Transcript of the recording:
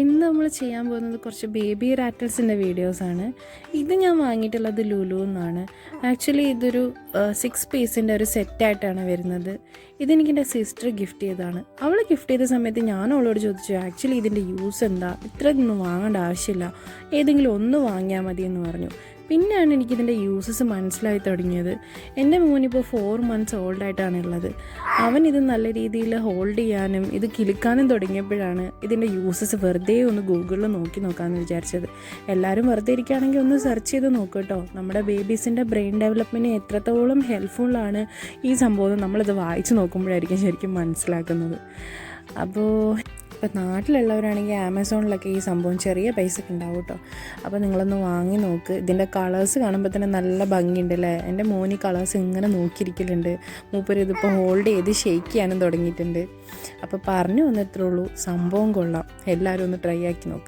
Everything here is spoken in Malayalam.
ഇന്ന് നമ്മൾ ചെയ്യാൻ പോകുന്നത് കുറച്ച് ബേബി റാറ്റിൽസിൻ്റെ വീഡിയോസാണ്. ഇത് ഞാൻ വാങ്ങിയിട്ടുള്ളത് ലുലു എന്നാണ്. ആക്ച്വലി ഇതൊരു 6 പീസിൻ്റെ ഒരു സെറ്റായിട്ടാണ് വരുന്നത്. ഇതെനിക്ക് എൻ്റെ സിസ്റ്റർ ഗിഫ്റ്റ് ചെയ്തതാണ്. അവൾ ഗിഫ്റ്റ് ചെയ്ത സമയത്ത് ഞാൻ അവളോട് ചോദിച്ചു, ആക്ച്വലി ഇതിൻ്റെ യൂസ് എന്താ, ഇത്രയൊന്നും വാങ്ങേണ്ട ആവശ്യമില്ല, ഏതെങ്കിലും ഒന്ന് വാങ്ങിയാൽ മതി എന്ന് പറഞ്ഞു. പിന്നെയാണ് എനിക്കിതിൻ്റെ യൂസസ് മനസ്സിലായി തുടങ്ങിയത്. എൻ്റെ മോനിപ്പോൾ 4 months ഓൾഡായിട്ടാണ് ഉള്ളത്. അവൻ ഇത് നല്ല രീതിയിൽ ഹോൾഡ് ചെയ്യാനും ഇത് കിലുക്കാനും തുടങ്ങിയപ്പോഴാണ് ഇതിൻ്റെ യൂസസ് വെറുതെ ഒന്ന് ഗൂഗിളിൽ നോക്കാമെന്ന് വിചാരിച്ചത്. എല്ലാവരും വെറുതെ ഇരിക്കുകയാണെങ്കിൽ ഒന്ന് സെർച്ച് ചെയ്ത് നോക്കൂ കേട്ടോ. നമ്മുടെ ബേബീസിൻ്റെ ബ്രെയിൻ ഡെവലപ്മെൻറ്റിന് എത്രത്തോളം ഹെൽപ്ഫുള്ളാണ് ഈ സംഭവം നമ്മളിത് വായിച്ച് നോക്കുമ്പോഴായിരിക്കും ശരിക്കും മനസ്സിലാക്കുന്നത്. അപ്പോൾ ഇപ്പോൾ നാട്ടിലുള്ളവരാണെങ്കിൽ ആമസോണിലൊക്കെ ഈ സംഭവം ചെറിയ പൈസക്ക് ഉണ്ടാവും കേട്ടോ. അപ്പോൾ നിങ്ങളൊന്ന് വാങ്ങി നോക്ക്. ഇതിൻ്റെ കളേഴ്സ് കാണുമ്പോൾ തന്നെ നല്ല ഭംഗിയുണ്ട് അല്ലേ. എൻ്റെ മോനി കളേഴ്സ് ഇങ്ങനെ നോക്കിയിരിക്കലുണ്ട്. മൂപ്പര് ഇതിപ്പോൾ ഹോൾഡ് ചെയ്ത് ഷെയ്ക്ക് ചെയ്യാനും തുടങ്ങിയിട്ടുണ്ട്. അപ്പോൾ പറഞ്ഞു വന്നത്രേ ഉള്ളൂ, സംഭവം കൊള്ളാം. എല്ലാവരും ഒന്ന് ട്രൈ ആക്കി നോക്ക്.